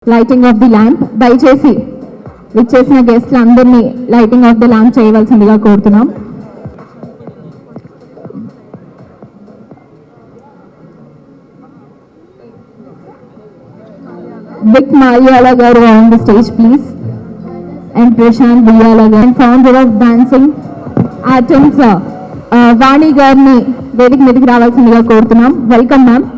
Lighting of the lamp దయచేసి విచ్చేసిన గెస్ట్లు అందరినీ లైటింగ్ ఆఫ్ ది ల్యాంప్ చేయవలసిందిగా కోరుతున్నాం. విక్ మాల్యాల గారు on the stage please, and Prashanth Biyala గారు and founder of Dancing Atoms Vani గారిని వేదిక మీదకి రావాల్సిందిగా కోరుతున్నాం. Welcome ma'am.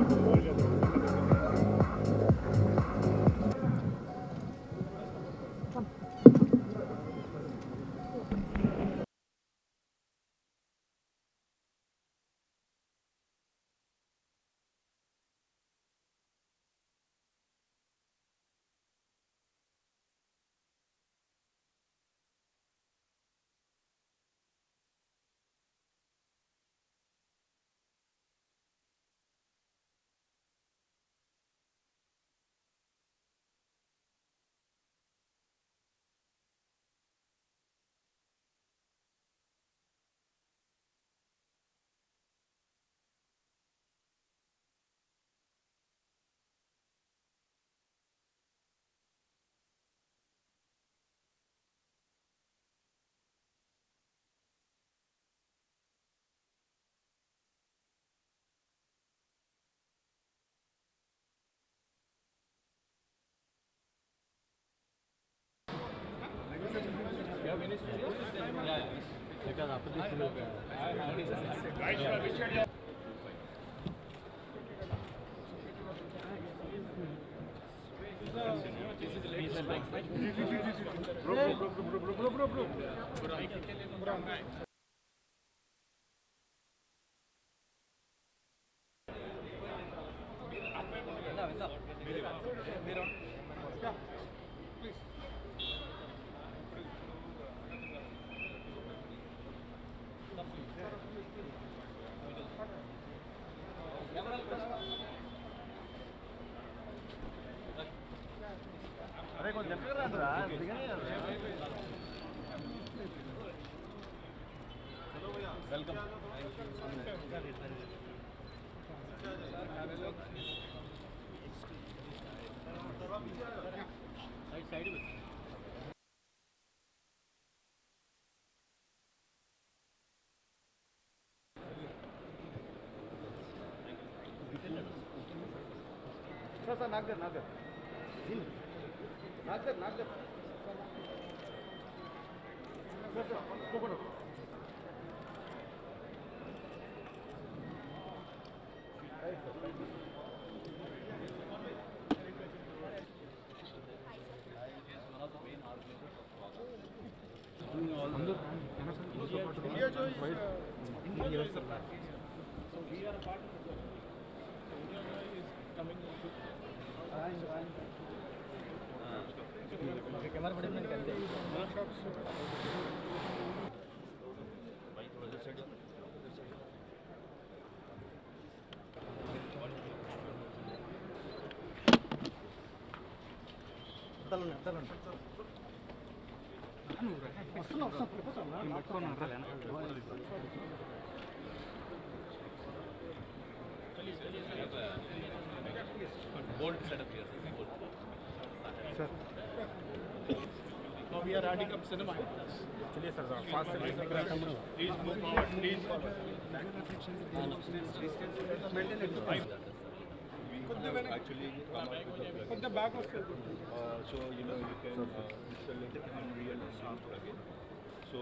Indiajoy is so we are a part of the Indiajoy is coming to camera bade mein karte workshops bhai thoda side talon board setup here sir. Now we are adding up cinema. चलिए sir fast please move forward, please back reflections maintain it actually put the back of so you know you can select unreal and sound plugin. So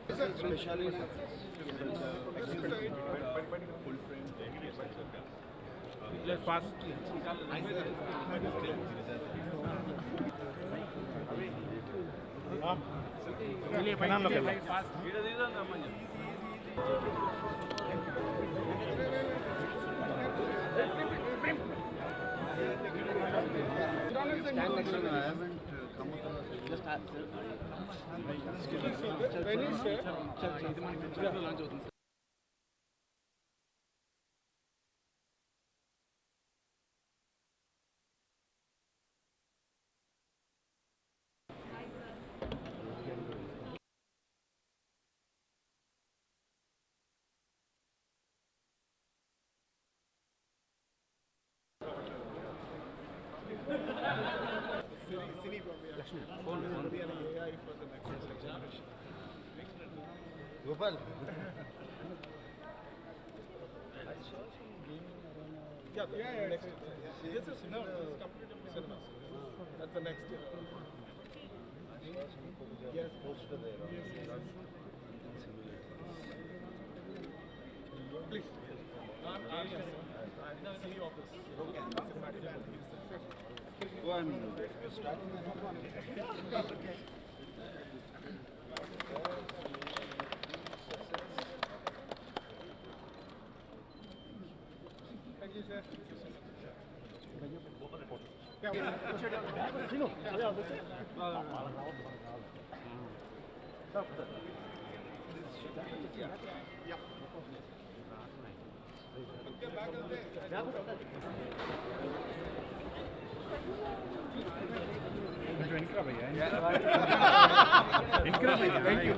especially full frame let's fast चलिए भाई fast धीरे धीरे ना मन stand next to me. I haven't come up just sir Next. Yes, yes, no, it's completely cinemas. That's the next year. Yes, please. CEO office. Go and start. Thank you, sir. Thank you.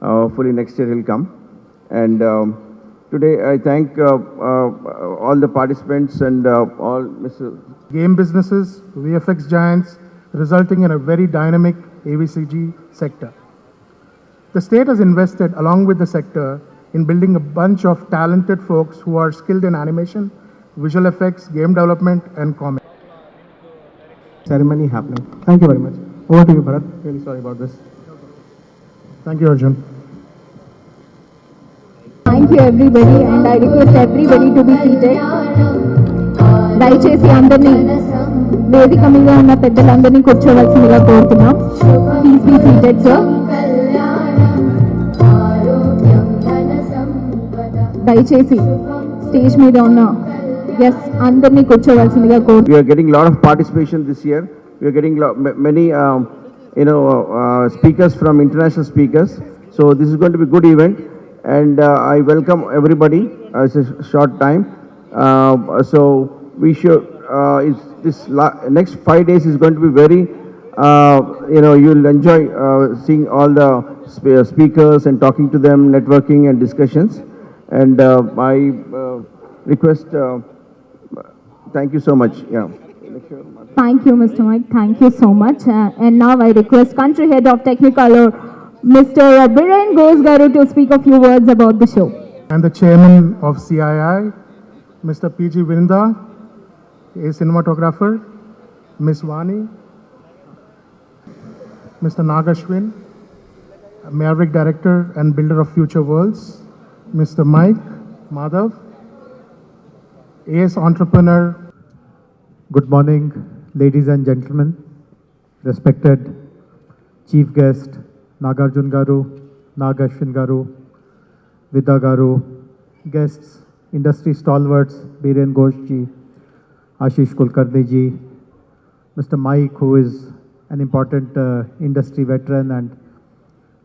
Hopefully next year he'll come. And today I thank all the participants and all Mr. Game businesses, VFX giants, resulting in a very dynamic AVCG sector. The state has invested, along with the sector, in building a bunch of talented folks who are skilled in animation, visual effects, game development, and comic. Ceremony happening. Thank you very much. Over to you, Bharat. Really sorry about this. Thank you, Arjun. Thank you everybody and I request everybody to be seated. దయచేసి అందరినీ వేదిక మీద ఉన్న పెద్దలందరినీ కూర్చోవలసిందిగా కోరుతున్నాం. Please be seated sir. దయచేసి stage మీద ఉన్న గెస్ట్ అందరినీ కూర్చోవలసిందిగా కోరుతున్నాం. We are getting a lot of participation this year. We are getting many speakers from international speakers. So this is going to be a good event. And I welcome everybody. It's a short time. So we should, next 5 days is going to be very, you'll enjoy seeing all the speakers and talking to them, networking and discussions. And I request, thank you so much. Yeah. Thank you, Mr. Mike. Thank you so much. And now I request Country Head of Technicolor, Mr. Biren Gosgaru, to speak a few words about the show. And the chairman of CII, Mr. PG Vinda, a cinematographer, Ms. Vani, Mr. Nagarjuna, Maverick Director and Builder of Future Worlds, Mr. Mike Madhav, AS Entrepreneur. Good morning, ladies and gentlemen, respected Chief Guest, Nagarjuna Garu, Nagarjuna Garu, Vida Garu, guests, industry stalwarts, Biren Ghosh ji, Ashish Kulkarni ji, Mr. Mike, who is an important industry veteran and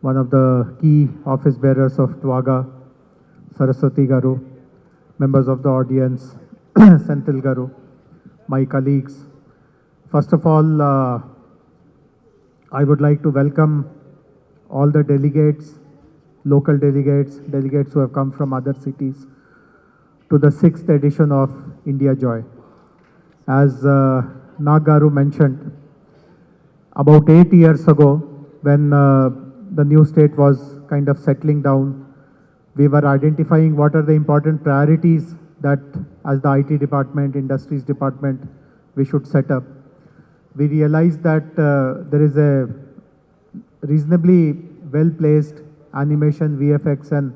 one of the key office bearers of Twaga, Saraswati Garu, members of the audience, Senthil Garu, my colleagues. First of all, I would like to welcome all the delegates, local delegates, delegates who have come from other cities to the 6th edition of Indiajoy. As Nagaru mentioned, about 8 years ago, when the new state was kind of settling down, we were identifying what are the important priorities that as the IT department, industries department, we should set up. We realized that there is a reasonably well-placed animation, VFX and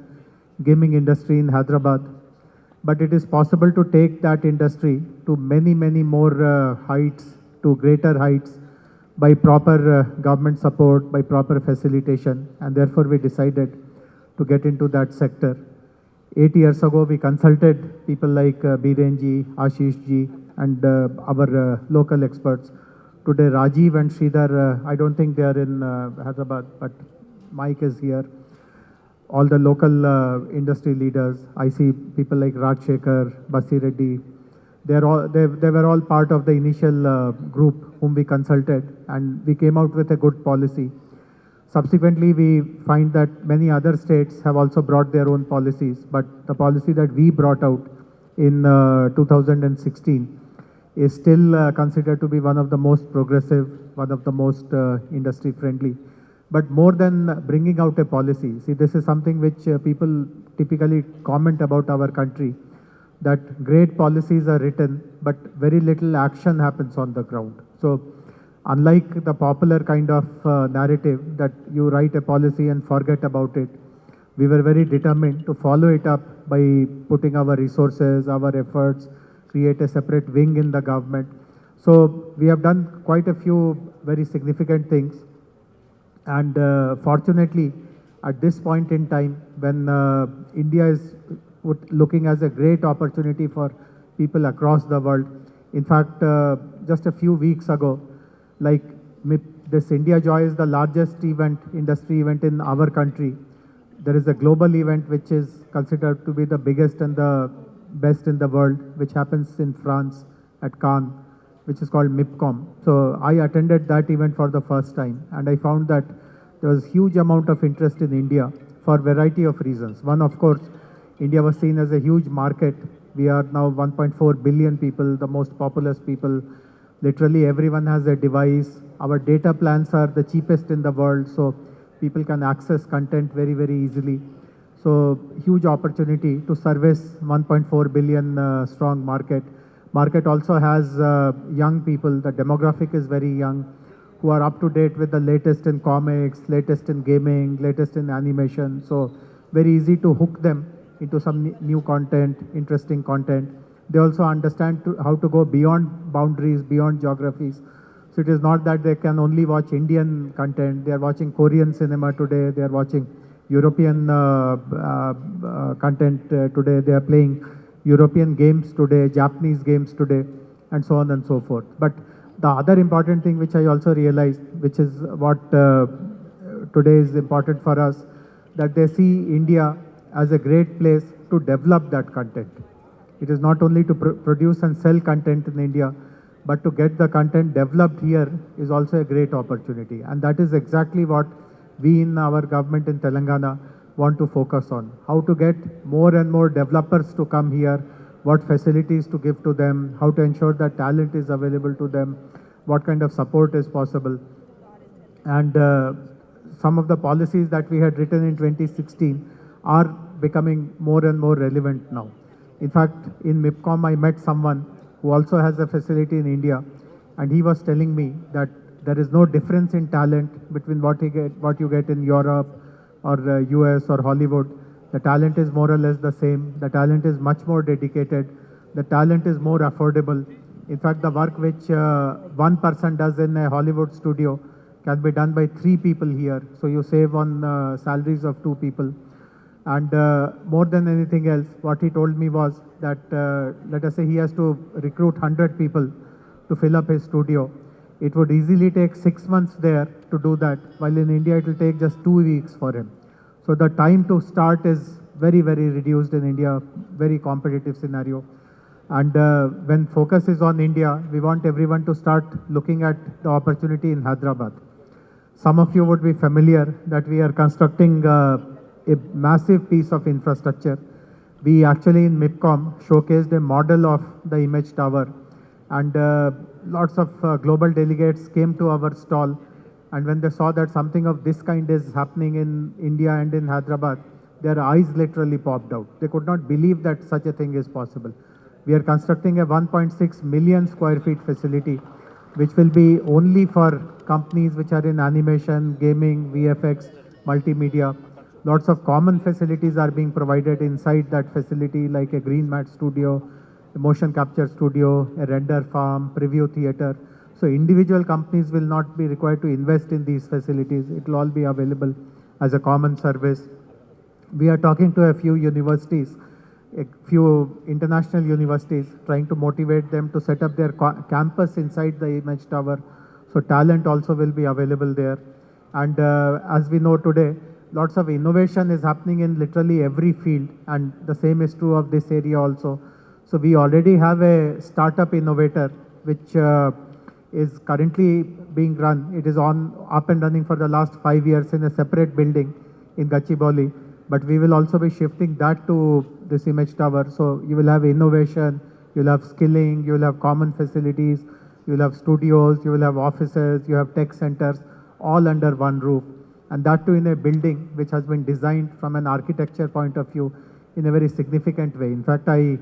gaming industry in Hyderabad, but it is possible to take that industry to many, many more heights, to greater heights by proper government support, by proper facilitation, and therefore we decided to get into that sector. 8 years ago, we consulted people like Biren ji, Ashish ji, and our local experts. Today, Rajiv and Sridhar, I don't think they are in Hyderabad, but Mike is here. All the local industry leaders, I see people like Raj Shekhar, Basi Reddy, they were all part of the initial group whom we consulted, and we came out with a good policy. Subsequently, we find that many other states have also brought their own policies, but the policy that we brought out in 2016 is still considered to be one of the most progressive, one of the most industry friendly. But more than bringing out a policy, see, this is something which people typically comment about our country, that great policies are written, but very little action happens on the ground. So unlike the popular kind of narrative that you write a policy and forget about it, we were very determined to follow it up by putting our resources, our efforts, create a separate wing in the government. So we have done quite a few very significant things. And fortunately, at this point in time, when India is looking as a great opportunity for people across the world, in fact, just a few weeks ago, like this Indiajoy is the largest event, industry event in our country. There is a global event which is considered to be the biggest and the best in the world, which happens in France at Cannes, which is called MIPCOM. So I attended that event for the first time, and I found that there was huge amount of interest in India for a variety of reasons. One, of course, India was seen as a huge market. We are now 1.4 billion people, the most populous people. Literally everyone has a device. Our data plans are the cheapest in the world, so people can access content very, very easily. So huge opportunity to service 1.4 billion strong market. Market also has young people. The demographic is very young, who are up to date with the latest in comics, latest in gaming, latest in animation. So very easy to hook them into some new content, interesting content. They also understand how to go beyond boundaries, beyond geographies. So it is not that they can only watch Indian content. They are watching Korean cinema today. They are watching European content today. They are playing European games today, Japanese games today, and so on and so forth. But the other important thing which I also realized, which is what today is important for us, that they see India as a great place to develop that content. It is not only to produce and sell content in India, but to get the content developed here is also a great opportunity. And that is exactly what we in our government in Telangana want to focus on. How to get more and more developers to come here, what facilities to give to them, how to ensure that talent is available to them, what kind of support is possible. And some of the policies that we had written in 2016 are becoming more and more relevant now. In fact, in MIPCOM, I met someone who also has a facility in India, and he was telling me that there is no difference in talent between what you get in Europe or US or Hollywood. The talent is more or less the same. The talent is much more dedicated. The talent is more affordable. In fact, the work which one person does in a Hollywood studio can be done by 3 people here. So you save on salaries of 2 people. And more than anything else, what he told me was that, let us say he has to recruit 100 people to fill up his studio. It would easily take 6 months there to do that, while in India it will take just 2 weeks for him. So the time to start is very, very reduced in India, very competitive scenario. And when focus is on India, we want everyone to start looking at the opportunity in Hyderabad. Some of you would be familiar that we are constructing a massive piece of infrastructure. We actually in MIPCOM showcased a model of the image tower, and lots of global delegates came to our stall, and when they saw that something of this kind is happening in India and in Hyderabad, their eyes literally popped out. They could not believe that such a thing is possible. We are constructing a 1.6 million square feet facility, which will be only for companies which are in animation, gaming, VFX, multimedia. Lots of common facilities are being provided inside that facility, like a green mat studio, a motion capture studio, a render farm, preview theater. So individual companies will not be required to invest in these facilities. It will all be available as a common service. We are talking to a few universities, a few international universities, trying to motivate them to set up their campus inside the image tower. So talent also will be available there. And as we know today, lots of innovation is happening in literally every field, and the same is true of this area also. So we already have a startup innovator which is currently being run. It is up and running for the last 5 years in a separate building in Gachibowli. but we will also be shifting that to this image tower. So you will have innovation, you'll have skilling, you will have common facilities, you will have studios, you will have offices, you have tech centers, all under one roof. And that too in a building which has been designed from an architecture point of view in a very significant way. In fact, I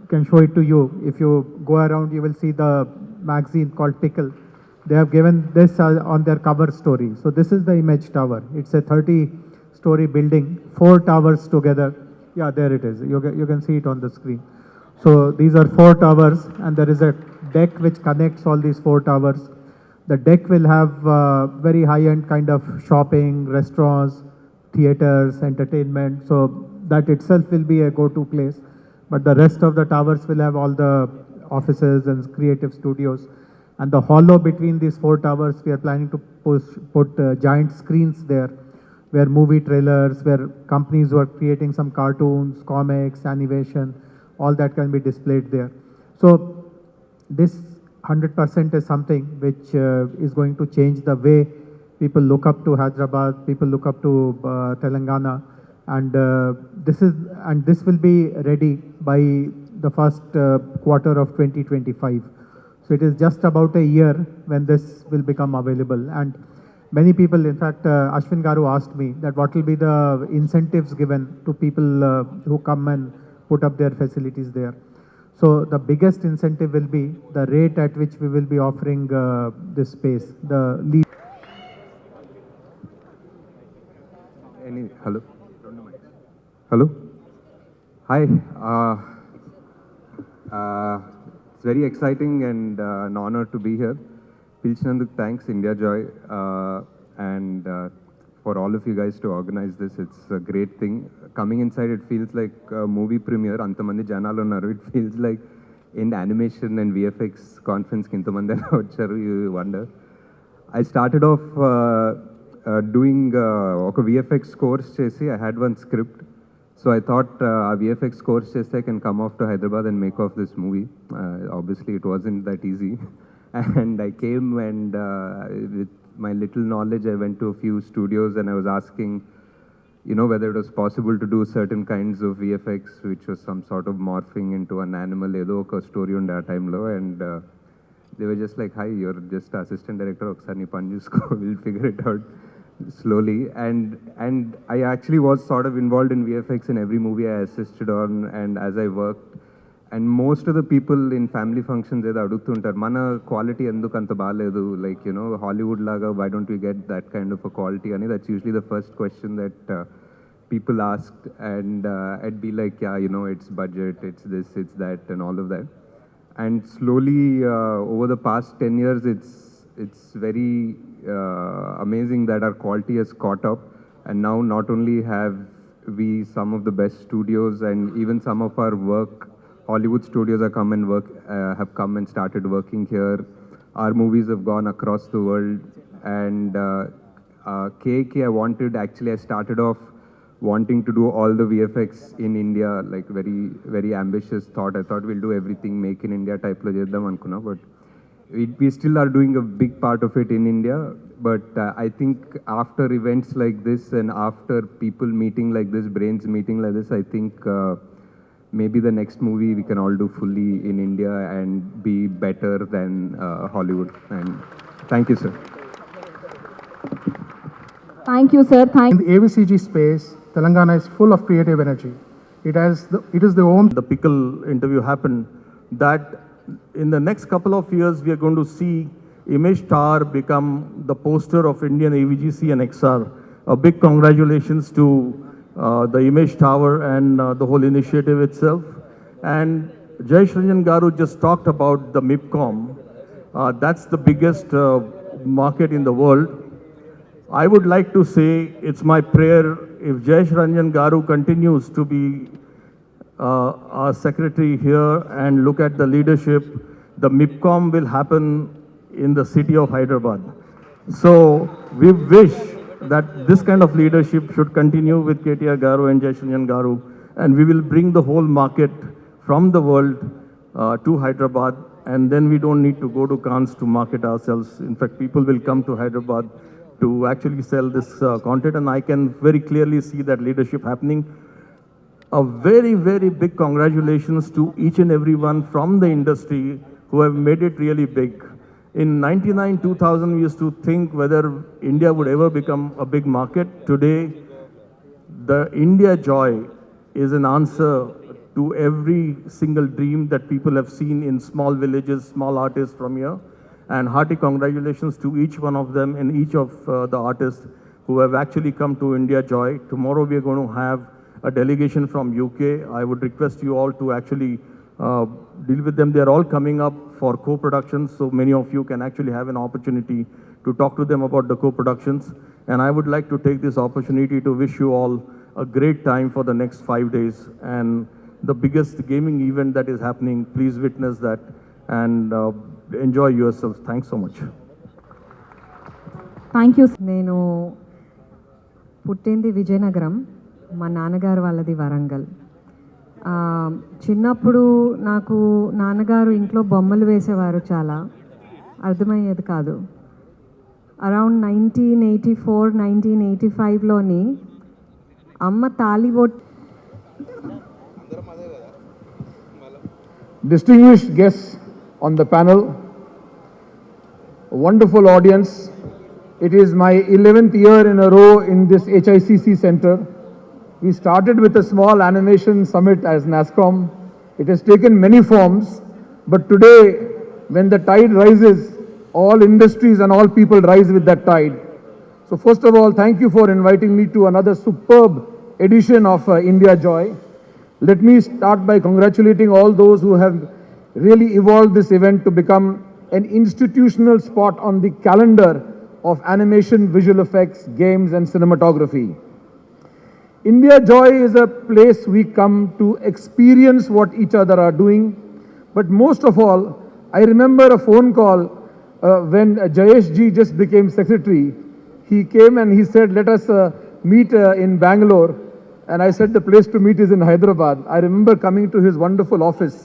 can show it to you. If you go around, you will see the magazine called Pickle. They have given this on their cover story. So this is the image tower. It's a 30-story building, 4 towers together. Yeah, there it is. You can see it on the screen. So these are 4 towers, and there is a deck which connects all these 4 towers. The deck will have very high-end kind of shopping, restaurants, theaters, entertainment. So that itself will be a go-to place. But the rest of the towers will have all the offices and creative studios. And the hollow between these 4 towers, we are planning to put giant screens there, where movie trailers, where companies who are creating some cartoons, comics, animation, all that can be displayed there. So this 100% is something which is going to change the way people look up to Hyderabad, people look up to Telangana, and this will be ready by the first quarter of 2025. So it is just about a year when this will become available. And many people, in fact, Ashwin Garu asked me that what will be the incentives given to people who come and put up their facilities there. So the biggest incentive will be the rate at which we will be offering this space. Hello. Hello. Hi. It's very exciting and an honor to be here. Pilchinanduk, thanks Indiajoy and for all of you guys to organize this. It's a great thing. Coming inside, it feels like a movie premiere. Antamandi janalu unnaru. It feels like in animation and VFX conference ki intamandi ela vacharu. You wonder. I started off doing a VFX course chesi. I had one script. So I thought a VFX course cheste I can come off to Hyderabad and make off this movie. Obviously, it wasn't that easy. And I came and with my little knowledge, I went to a few studios and I was asking, you know, whether it was possible to do certain kinds of VFX, which was some sort of morphing into an animal, edo oka story on that time low. And they were just like, hi, you're just assistant director, oksani panjusko, we'll figure it out slowly. And I actually was sort of involved in VFX in every movie I assisted on and as I worked. And most of the people in family functions edo adugutuntaru, mana quality enduku anta baaledu, like, you know, Hollywood laga, why don't we get that kind of a quality? And that's usually the first question that people asked. And I'd be like, yeah, you know, it's budget, it's this, it's that, and all of that. And slowly over the past 10 years, it's very amazing that our quality has caught up. And now not only have we some of the best studios and even some of our work, Hollywood studios have come and started working here. Our movies have gone across the world. And KK, I started off wanting to do all the VFX in India, like very, very ambitious thought. I thought we'll do everything make in India type lo cheddam anukuna, but we still are doing a big part of it in India. But I think after events like this and after people meeting like this, brains meeting like this, I think maybe the next movie we can all do fully in India and be better than Hollywood. And thank you, sir. Thank you, sir. In the AVCG space, Telangana is full of creative energy. It is the home. The Pickle interview happened, that in the next couple of years, we are going to see Image Tower become the poster of Indian AVGC and XR. A big congratulations to the Image Tower and the whole initiative itself. And Jai Ranjan Garu just talked about the MIPCOM. That's the biggest market in the world. I would like to say it's my prayer if Jai Ranjan Garu continues to be our secretary here and look at the leadership, the MIPCOM will happen in the city of Hyderabad. So we wish that this kind of leadership should continue with KTR Garu and Jai Ranjan Garu, and we will bring the whole market from the world to Hyderabad, and then we don't need to go to Cannes to market ourselves. In fact, people will come to Hyderabad to actually sell this content, and I can very clearly see that leadership happening. A very, very big congratulations to each and everyone from the industry who have made it really big. In 99, 2000, we used to think whether India would ever become a big market. Today, the Indiajoy is an answer to every single dream that people have seen in small villages, small artists from here. And hearty congratulations to each one of them and each of the artists who have actually come to Indiajoy. Tomorrow we are going to have a delegation from UK. I would request you all to actually deal with them. They are all coming up for co-productions, so many of you can actually have an opportunity to talk to them about the co-productions. And I would like to take this opportunity to wish you all a great time for the next 5 days. And the biggest gaming event that is happening, please witness that and enjoy yourselves. Thanks so much. Thank you. నేను పుట్టింది విజయనగరం, మా నాన్నగారు వాళ్ళది వరంగల్. చిన్నప్పుడు నాకు నాన్నగారు ఇంట్లో బొమ్మలు వేసేవారు, చాలా అర్థమయ్యేది కాదు. అరౌండ్ 1984, 1985లోని అమ్మ తాళిబొట్టు. Distinguished guests on the panel, a wonderful audience. It is my 11th year in a row in this HICC center. We started with a small animation summit as NASCOM. It has taken many forms, but today, when the tide rises, all industries and all people rise with that tide. So first of all, thank you for inviting me to another superb edition of Indiajoy. Let me start by congratulating all those who have really evolved this event to become an institutional spot on the calendar of animation, visual effects, games and cinematography. Indiajoy is a place we come to experience what each other are doing. But most of all, I remember a phone call when Jayesh ji just became secretary. He came and he said, let us meet in Bangalore. And I said, the place to meet is in Hyderabad. I remember coming to his wonderful office.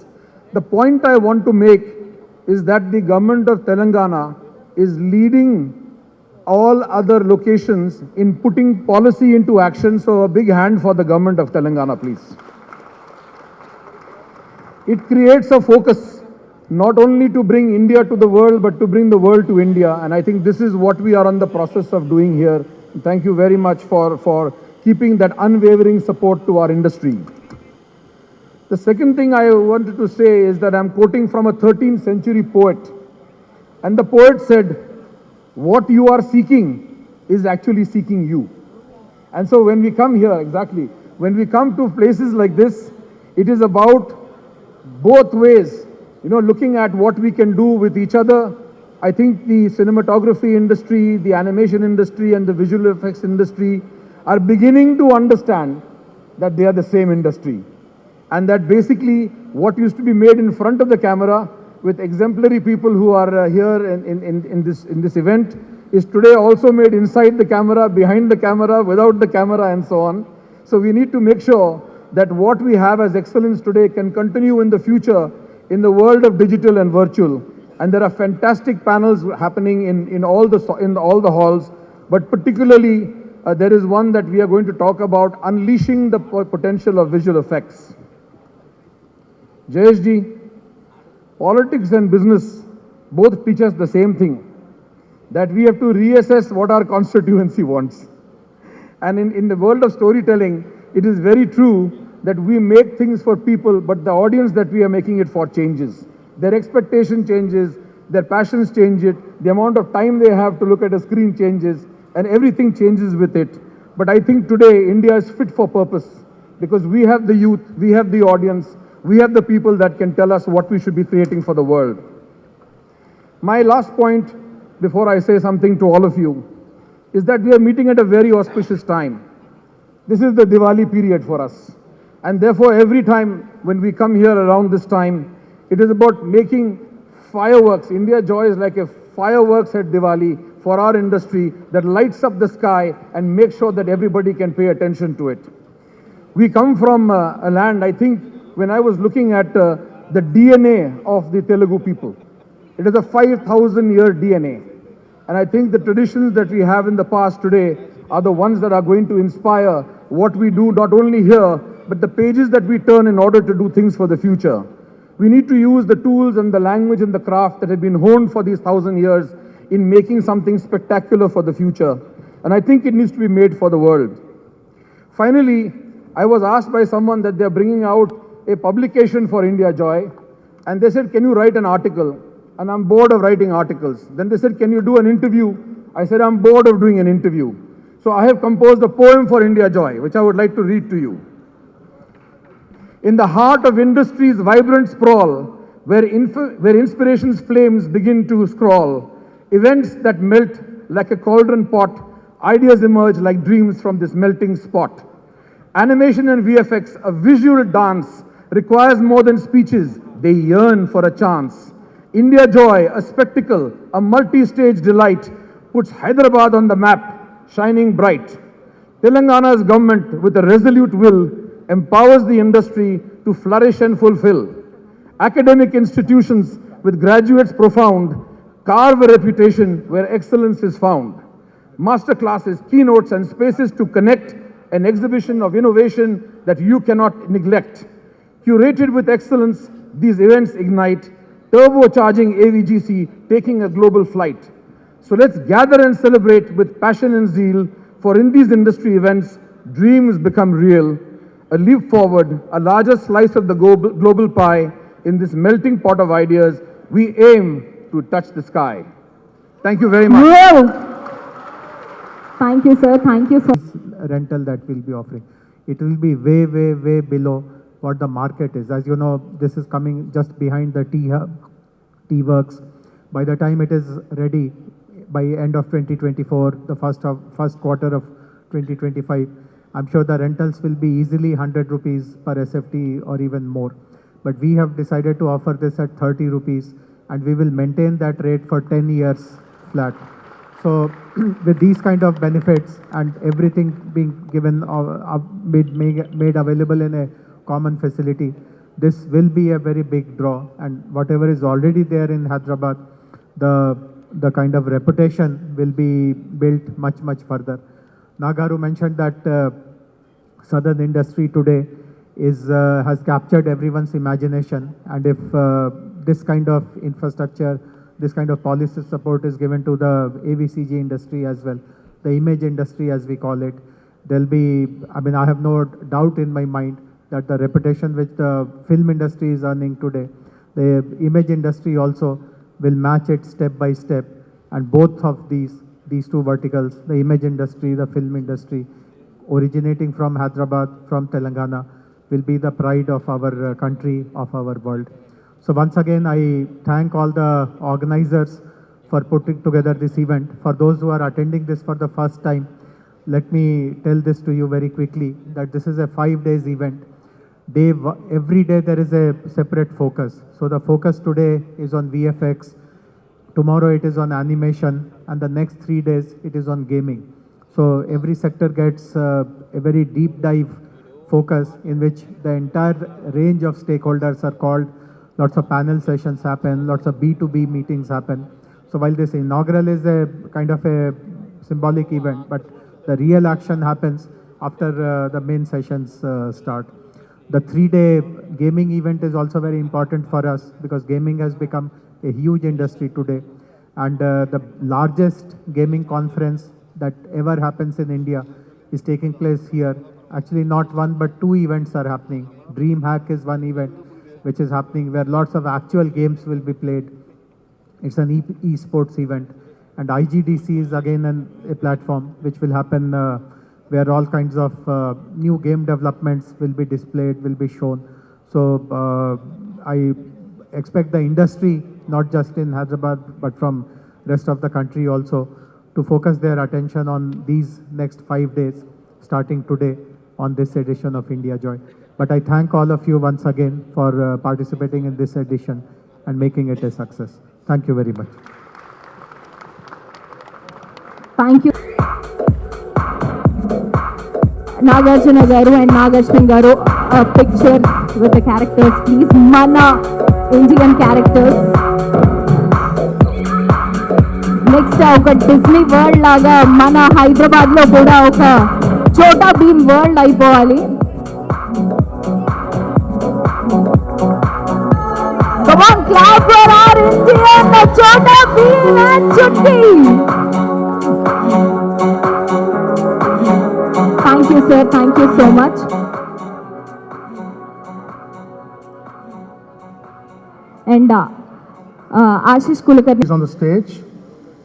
The point I want to make is that the government of Telangana is leading all other locations in putting policy into action. So a big hand for the government of Telangana, please. It creates a focus not only to bring India to the world, but to bring the world to India. And I think this is what we are on the process of doing here. Thank you very much for keeping that unwavering support to our industry. The second thing I wanted to say is that I'm quoting from a 13th century poet. And the poet said, what you are seeking is actually seeking you. And so when we come here, exactly, when we come to places like this, it is about both ways, looking at what we can do with each other. I think the cinematography industry, the animation industry and the visual effects industry are beginning to understand that they are the same industry. And that basically what used to be made in front of the camera with exemplary people who are here in this event is today also made inside the camera, behind the camera, without the camera and so on. So we need to make sure that what we have as excellence today can continue in the future in the world of digital and virtual. And there are fantastic panels happening in all the halls, but particularly there is one that we are going to talk about, unleashing the potential of visual effects. Jayesh ji, politics and business both teach us the same thing, that we have to reassess what our constituency wants. And in the world of storytelling, it is very true that we make things for people, but the audience that we are making it for changes. Their expectation changes, their passions change it, the amount of time they have to look at a screen changes, and everything changes with it. But I think today India is fit for purpose because we have the youth, we have the audience, we have the people that can tell us what we should be creating for the world. My last point, before I say something to all of you, is that we are meeting at a very auspicious time. This is the Diwali period for us. And therefore, every time when we come here around this time, it is about making fireworks. Indiajoy is like a fireworks at Diwali for our industry that lights up the sky and makes sure that everybody can pay attention to it. We come from a land, I think, when I was looking at the DNA of the Telugu people, it is a 5,000-year DNA. And I think the traditions that we have in the past today are the ones that are going to inspire what we do not only here, but the pages that we turn in order to do things for the future. We need to use the tools and the language and the craft that have been honed for these 1,000 years in making something spectacular for the future. And I think it needs to be made for the world. Finally, I was asked by someone that they're bringing out a publication for Indiajoy, and they said, can you write an article? And I'm bored of writing articles. Then they said, can you do an interview? I said, I'm bored of doing an interview. So I have composed a poem for Indiajoy, which I would like to read to you. In the heart of industry's vibrant sprawl, where inspiration's flames begin to scrawl, events that melt like a cauldron pot, ideas emerge like dreams from this melting spot. Animation and VFX, a visual dance, requires more than speeches. They yearn for a chance. Indiajoy, a spectacle, a multi-stage delight, puts Hyderabad on the map, shining bright. Telangana's government, with a resolute will, empowers the industry to flourish and fulfill. Academic institutions, with graduates profound, carve a reputation where excellence is found. Master classes, keynotes, and spaces to connect, an exhibition of innovation that you cannot neglect. Curated with excellence, these events ignite, turbocharging AVGC, taking a global flight. So let's gather and celebrate with passion and zeal, for in these industry events, dreams become real. A leap forward, a larger slice of the global pie. In this melting pot of ideas, we aim to touch the sky. Thank you very much. Thank you, sir. Thank you so much. Rental that we'll be offering, it will be way, way, way below what the market is. As you know, this is coming just behind the T Works. By the time it is ready, by end of 2024, the first quarter of 2025, I'm sure the rentals will be easily 100 rupees per SFT or even more. But we have decided to offer this at 30 rupees, and we will maintain that rate for 10 years flat. So with these kind of benefits and everything being given, made available in a common facility, this will be a very big draw. And whatever is already there in Hyderabad, the kind of reputation will be built much, much further. Nagaru mentioned that southern industry today has captured everyone's imagination, and if this kind of infrastructure, this kind of policy support is given to the AVCG industry as well, the image industry as we call it, there'll be, I have no doubt in my mind that the reputation which the film industry is earning today, the image industry also will match it step by step. And both of these two verticals, the image industry, the film industry, originating from Hyderabad, from Telangana, will be the pride of our country, of our world. So once again, I thank all the organizers for putting together this event. For those who are attending this for the first time, let me tell this to you very quickly, that this is a 5 days event. Every day there is a separate focus. So the focus today is on VFX, tomorrow it is on animation, and the next 3 days it is on gaming. So every sector gets a very deep dive focus in which the entire range of stakeholders are called. Lots of panel sessions happen, lots of B2B meetings happen. So while this inaugural is a kind of a symbolic event, but the real action happens after the main sessions start. The 3-day gaming event is also very important for us because gaming has become a huge industry today. And the largest gaming conference that ever happens in India is taking place here. Actually, not one, but 2 events are happening. DreamHack is one event which is happening where lots of actual games will be played. It's an e-sports event. And IGDC is again a platform which will happen where all kinds of new game developments will be displayed, will be shown. So I expect the industry, not just in Hyderabad, but from rest of the country also, to focus their attention on these next 5 days, starting today on this edition of Indiajoy. But I thank all of you once again for participating in this edition and making it a success. Thank you very much. Thank you. Nagarjuna garu and Nagarjuna garu, a picture with the characters, please. Mana Indian characters. Next ఒక Disney world లాగా మన హైదరాబాద్లో కూడా ఒక Chhota Bheem world అయిపోవాలి. Come on, clap for our Indian Chota Bheem and Chutki. Thank you, sir. Thank you so much. And Ashish Kulkarni is on the stage.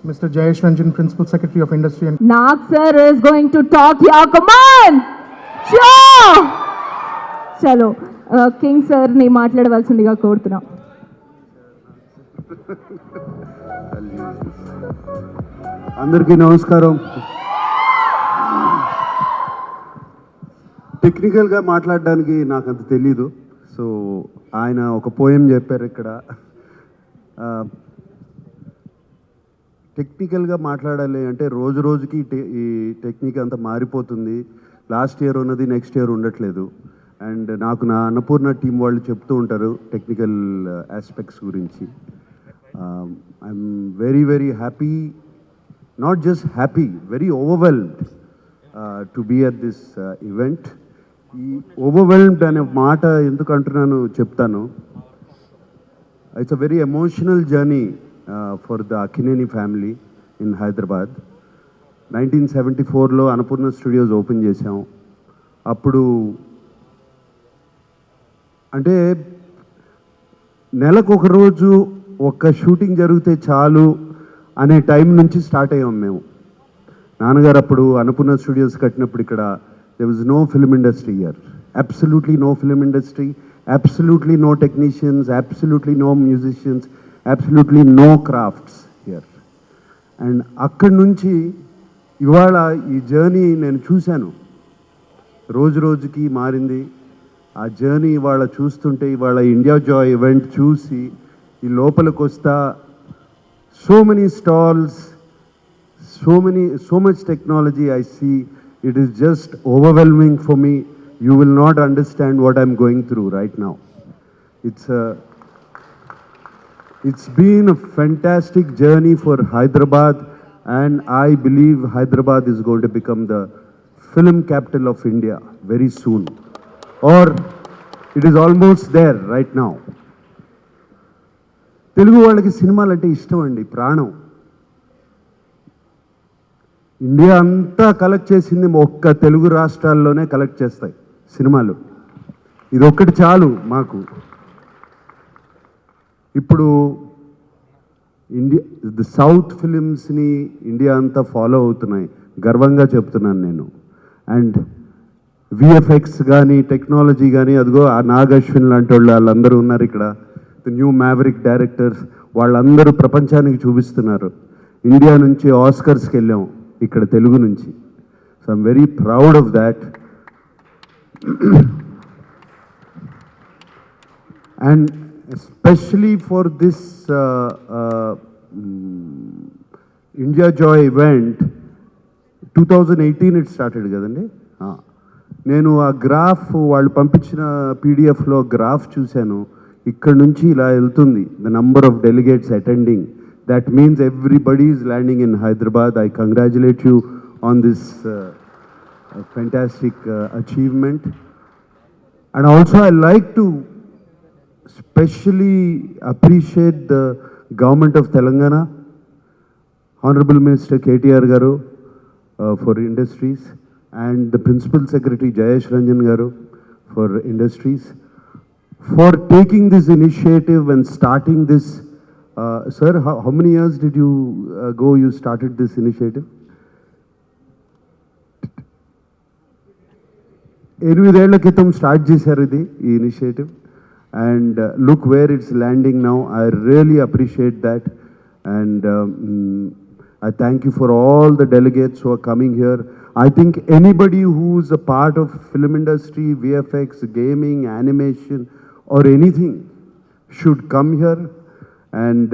Mr. Jayesh Ranjan, Principal Secretary of Industry and Nag sir is going to talk here. Come on! Sure! Chalo, King sir ni మాట్లాడవలసిందిగా కోరుతున్నాం. అందరికీ నమస్కారం. టెక్నికల్గా మాట్లాడడానికి నాకు అంత తెలీదు. So ఆయన ఒక పోయం చెప్పారు ఇక్కడ. టెక్నికల్గా మాట్లాడాలి అంటే రోజు రోజుకి ఈ టెక్నిక్ అంతా మారిపోతుంది. లాస్ట్ ఇయర్ ఉన్నది నెక్స్ట్ ఇయర్ ఉండట్లేదు. అండ్ నాకు నా అన్నపూర్ణ టీం వాళ్ళు చెప్తూ ఉంటారు టెక్నికల్ ఆస్పెక్ట్స్ గురించి. I'm very very happy, not just happy, very overwhelmed to be at this event. ఈ ఓవర్వెల్మ్డ్ అనే మాట ఎందుకు అంటున్నాను చెప్తాను. It's a very emotional journey for the Akkineni family in Hyderabad. 1974లో అన్నపూర్ణ స్టూడియోస్ ఓపెన్ చేసాం. అప్పుడు అంటే నెలకు ఒక రోజు ఒక షూటింగ్ జరిగితే చాలు అనే టైం నుంచి స్టార్ట్ అయ్యాం మేము. నాన్నగారు అప్పుడు అన్నపూర్ణ స్టూడియోస్ కట్టినప్పుడు ఇక్కడ there was no film industry here, absolutely no film industry, absolutely no technicians, absolutely no musicians, absolutely no crafts here. And అక్కడి నుంచి ఇవాళ ఈ జర్నీ నేను చూశాను, రోజు రోజుకి మారింది ఆ జర్నీ. ఇవాళ చూస్తుంటే ఇవాళ ఇండియా జాయ్ ఈవెంట్ చూసి ఈ లోపలికి వస్తా, so many stalls, so much technology I see, it is just overwhelming for me. You will not understand what I'm going through right now. It's been a fantastic journey for Hyderabad, and I believe Hyderabad is going to become the film capital of India very soon, or it is almost there right now. Telugu వాళ్ళకి సినిమాలు అంటే ఇష్టం అండి, ప్రాణం. India అంతా collect చేసింది ఒక్క Telugu రాష్ట్రాల్లోనే collect చేస్తాయి సినిమాలు. ఇది ఒక్కటి చాలు మాకు. ఇప్పుడు ది సౌత్ ఫిలిమ్స్ని ఇండియా అంతా ఫాలో అవుతున్నాయి, గర్వంగా చెప్తున్నాను నేను. అండ్ విఎఫ్ఎక్స్ కానీ టెక్నాలజీ కానీ, అదిగో ఆ నాగశ్విన్ లాంటి వాళ్ళందరూ ఉన్నారు ఇక్కడ, ది న్యూ మ్యావరిక్ డైరెక్టర్స్, వాళ్ళందరూ ప్రపంచానికి చూపిస్తున్నారు. ఇండియా నుంచి ఆస్కర్స్కి వెళ్ళాం ఇక్కడ తెలుగు నుంచి. So I'm very proud of that. And especially for this Indiajoy event, 2018 it started కదండి. నేను ఆ గ్రాఫ్ వాళ్ళు పంపించిన పీడిఎఫ్లో గ్రాఫ్ చూశాను. ఇక్కడ నుంచి ఇలా వెళ్తుంది the number of delegates attending. That means everybody is landing in Hyderabad. I congratulate you on this fantastic achievement. And also I like to especially appreciate the government of Telangana, Honorable Minister KTR Garu for Industries, and the Principal Secretary Jayesh Ranjan Garu for Industries, for taking this initiative and starting this. Sir, how many years did you ago you started this initiative? 8 ఏళ్ల క్రితం start చేశారు ఇది ఈ initiative. And look where it's landing now. I really appreciate that. And I thank you for all the delegates who are coming here. I think anybody who's a part of film industry, VFX, gaming, animation, or anything should come here. And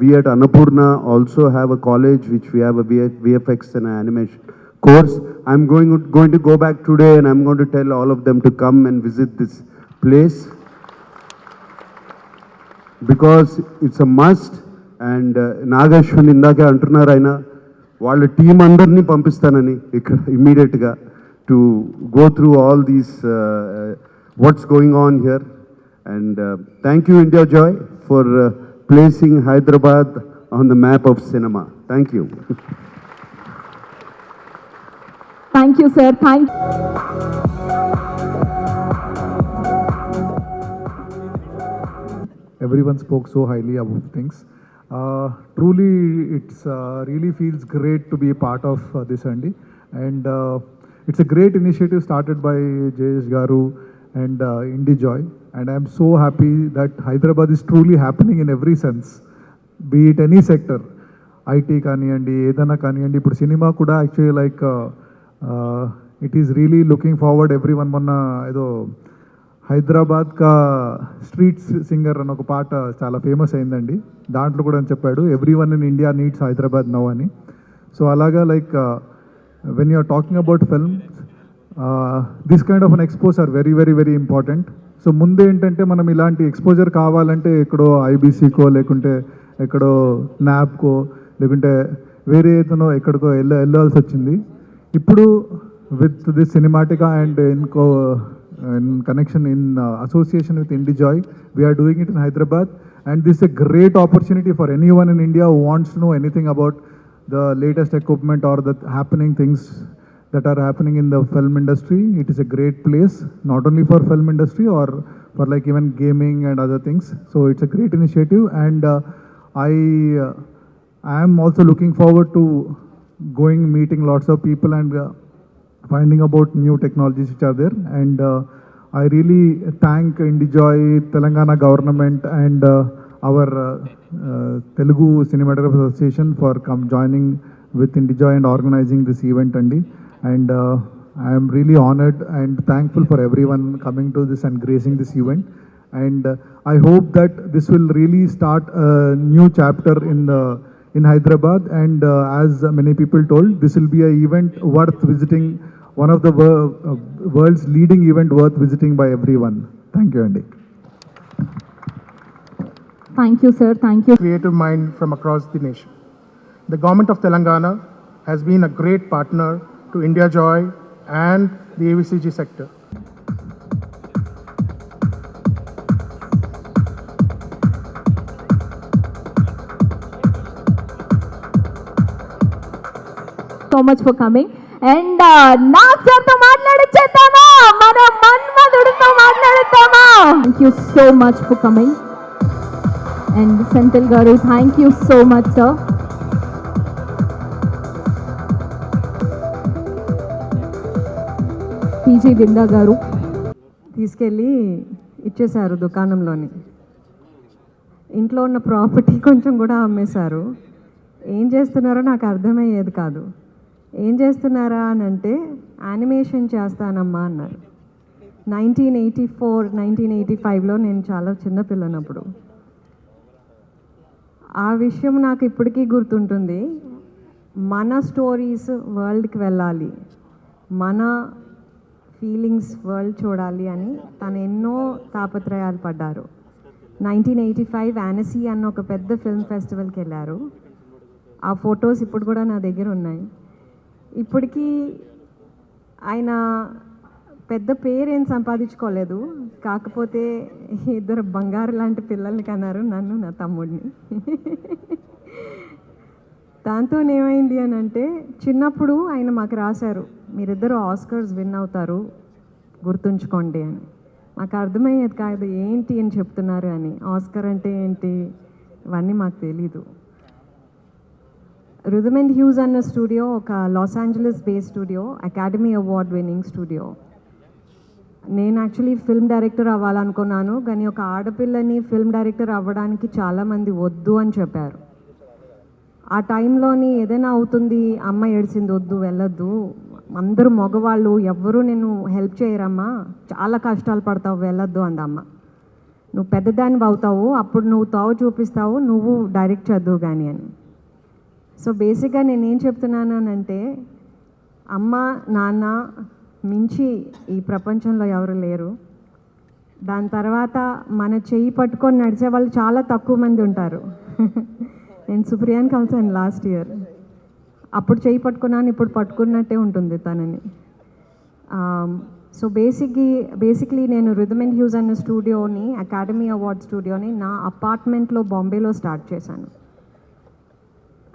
we at Annapurna also have a college which we have a VFX and animation course. I'm going to go back today, and I'm going to tell all of them to come and visit this place, because it's a must. And Nag Ashwin ఇందాకే అంటున్నారు ఆయన వాళ్ళ team అందరినీ పంపిస్తానని ఇక్కడ ఇమ్మీడియట్గా to go through all these what's going on here. And thank you Indiajoy for placing Hyderabad on the map of cinema. Thank you. Thank you, sir. Everyone spoke so highly about things. Truly, it's really feels great to be a part of this, Andy. And it's a great initiative started by Jayesh Garu and Indiajoy. And I'm so happy that Hyderabad is truly happening in every sense, be it any sector. IT kaniyandi, edana kaniyandi, ippudu cinema kuda actually like it is really looking forward. Everyone manna edo Hyderabad కా street singer అని ఒక పాట చాలా famous అయిందండి. దాంట్లో కూడా అని చెప్పాడు everyone in India needs Hyderabad now అని. సో అలాగా like when you're talking about films this kind of unexposed are very very very important. So ముందు ఏంటంటే మనం ఇలాంటి ఎక్స్పోజర్ కావాలంటే ఎక్కడో ఐబీసీకో లేకుంటే ఎక్కడో న్యాబ్కో లేకుంటే వేరే ఏదైనా ఎక్కడికో వెళ్ళాల్సి వచ్చింది. ఇప్పుడు with this Cinematica and in connection in association with Indiajoy, we are doing it in Hyderabad, and this is a great opportunity for anyone in India who wants to know anything about the latest equipment or the happening things that are happening in the film industry. It is a great place, not only for film industry or for like even gaming and other things. So it's a great initiative, and I am also looking forward to going meeting lots of people and finding about new technologies which are there. And I really thank Indiajoy, Telangana government and our Telugu Cinematography Association for joining with Indiajoy and organizing this event, Andi. And I am really honored and thankful for everyone coming to this and gracing this event. And I hope that this will really start a new chapter in Hyderabad, and as many people told, this will be an event worth visiting, one of the world's leading event worth visiting by everyone. Thank you, Andy. Thank you, sir. Thank you. Creative mind from across the nation. The government of Telangana has been a great partner to Indiajoy and the AVCG sector. So much for coming. And నాకు సార్తో మాట్లాడిచ్చేద్దామా, మన మన్మధుడితో మాట్లాడిద్దామా. Thank you so much for coming. And Senthil garu, thank you so much, sir. PG Binda garu తీసుకెళ్ళి ఇచ్చేశారు దుకాణంలోని. ఇంట్లో ఉన్న property కొంచెం కూడా అమ్మేశారు. ఏం చేస్తున్నారో నాకు అర్థమయ్యేది కాదు. ఏం చేస్తున్నారా అని అంటే యానిమేషన్ చేస్తానమ్మా అన్నారు. 1984, 1985లో నేను చాలా చిన్నపిల్లనప్పుడు. ఆ విషయం నాకు ఇప్పటికీ గుర్తుంటుంది. మన స్టోరీస్ వరల్డ్కి వెళ్ళాలి, మన ఫీలింగ్స్ వరల్డ్ చూడాలి అని తను ఎన్నో తాపత్రయాలు పడ్డారు. 1985 యానసీ అన్న ఒక పెద్ద ఫిల్మ్ ఫెస్టివల్కి వెళ్ళారు. ఆ ఫొటోస్ ఇప్పుడు కూడా నా దగ్గర ఉన్నాయి. ఇప్పటికీ ఆయన పెద్ద పేరేం సంపాదించుకోలేదు, కాకపోతే ఇద్దరు బంగారు లాంటి పిల్లల్ని కన్నారు, నన్ను నా తమ్ముడిని. దాంతో ఏమైంది అని అంటే చిన్నప్పుడు ఆయన మాకు రాశారు, మీరిద్దరు ఆస్కర్స్ విన్ అవుతారు గుర్తుంచుకోండి అని. మాకు అర్థమయ్యేది కాదు ఏంటి అని చెప్తున్నారు అని. ఆస్కర్ అంటే ఏంటి ఇవన్నీ మాకు తెలీదు. రుదమెంట్ హ్యూస్ అన్న స్టూడియో ఒక Los Angeles base studio, academy award winning studio. నేను యాక్చువల్లీ ఫిల్మ్ డైరెక్టర్ అవ్వాలనుకున్నాను, కానీ ఒక ఆడపిల్లని ఫిల్మ్ డైరెక్టర్ అవ్వడానికి చాలామంది వద్దు అని చెప్పారు. ఆ టైంలోని ఏదైనా అవుతుంది, అమ్మ ఏడ్చింది, వద్దు వెళ్ళొద్దు, అందరూ మగవాళ్ళు ఎవ్వరూ నేను హెల్ప్ చేయరమ్మా, చాలా కష్టాలు పడతావు, వెళ్ళొద్దు అందమ్మ. నువ్వు పెద్దదాన్ని అవుతావు, అప్పుడు నువ్వు తావు చూపిస్తావు, నువ్వు డైరెక్ట్ చదువు కానీ అని. సో బేసిక్గా నేనేం చెప్తున్నాను అంటే అమ్మ నాన్న మించి ఈ ప్రపంచంలో ఎవరు లేరు. దాని తర్వాత మన చెయ్యి పట్టుకొని నడిచే వాళ్ళు చాలా తక్కువ మంది ఉంటారు. నేను సుప్రియాని కలిసాను లాస్ట్ ఇయర్. అప్పుడు చేయి పట్టుకున్నాను, ఇప్పుడు పట్టుకున్నట్టే ఉంటుంది తనని. సో బేసిక్లీ నేను రిథమ్ అండ్ హ్యూస్ అనే స్టూడియోని, అకాడమీ అవార్డ్ స్టూడియోని నా అపార్ట్మెంట్లో బాంబేలో స్టార్ట్ చేశాను.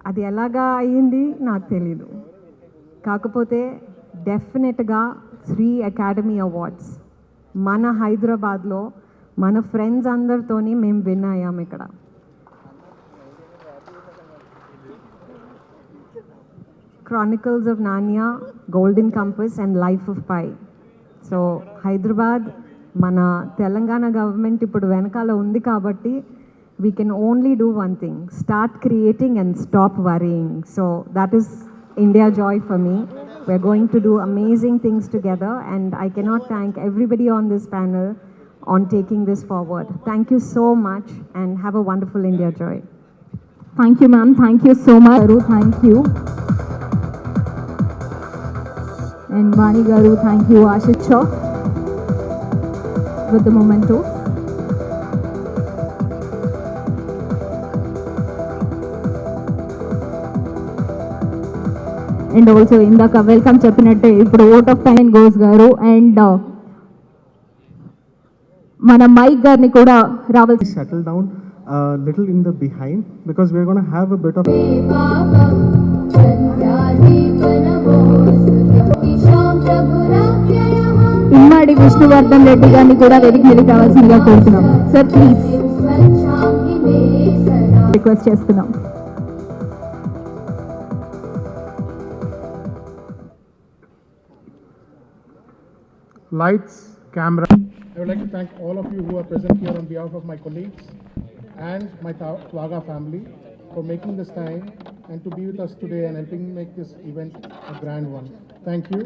అది ఎలాగా అయ్యింది నాకు తెలీదు. కాకపోతే డెఫినెట్గా 3 అకాడమీ అవార్డ్స్ మన హైదరాబాద్లో మన ఫ్రెండ్స్ అందరితోని మేము విన్ అయ్యాము ఇక్కడ. క్రానికల్స్ ఆఫ్ నానియా, Golden Compass and Life of Pi. So Hyderabad మన తెలంగాణ గవర్నమెంట్ ఇప్పుడు వెనకాల ఉంది కాబట్టి we can only do one thing, start creating and stop worrying. So that is Indiajoy for me. We're going to do amazing things together, and I cannot thank everybody on this panel on taking this forward. Thank you so much and have a wonderful Indiajoy. Thank you, ma'am. Thank you so much. Garu, thank you. And Vani Garu, thank you. Ashish Shaw with the mementos. And also ఇందాక welcome చెప్పినట్టే ఇప్పుడు vote of time goes గారు and మన mic గారిని కూడా రావాలి. Settle down a little in the behind because we're going to have a bit of ఇమ్మాడి Vishnuvardhan Reddy గారిని కూడా వేదిక మీదకి రావాల్సిందిగా కోరుతున్నాం. సార్ ప్లీజ్ రిక్వెస్ట్ చేస్తున్నాం. Lights, camera. I would like to thank all of you who are present here on behalf of my colleagues and my Twaga family for making this time and to be with us today and helping make this event a grand one. Thank you.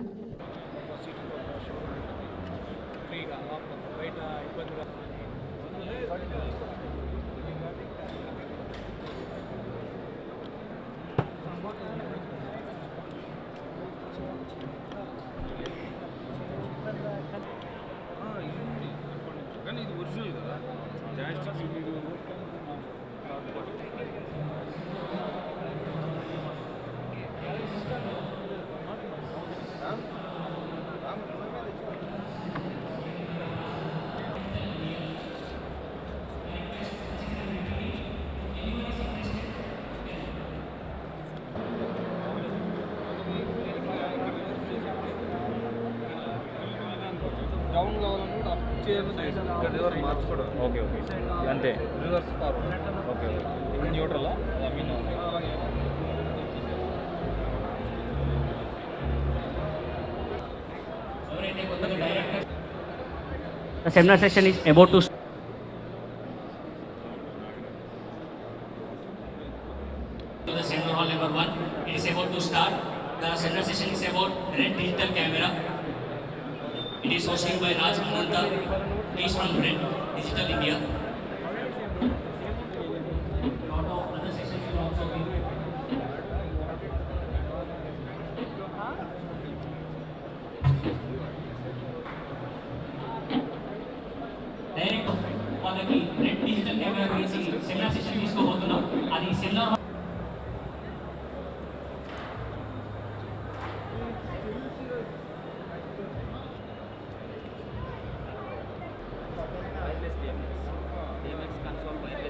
కానీ ఇది original కదా, joystick మీరు down కావాలన్నా up చేయాలని ఇక్కడ reverse మార్చుకోవడం. Okay okay అంతే, reverse forward. Okay okay neutral I mean The seminar session is about to the seminar hall number 1. It is about to start. The seminar session is about Red Digital Camera. It is hosted by Raj Ananta. He is from Red Digital India. Lot of other sessions will also be. Direct వాళ్ళకి red digital camera గురించి seminar session తీసుకోబోతున్నాం. అది seminar DMX console wireless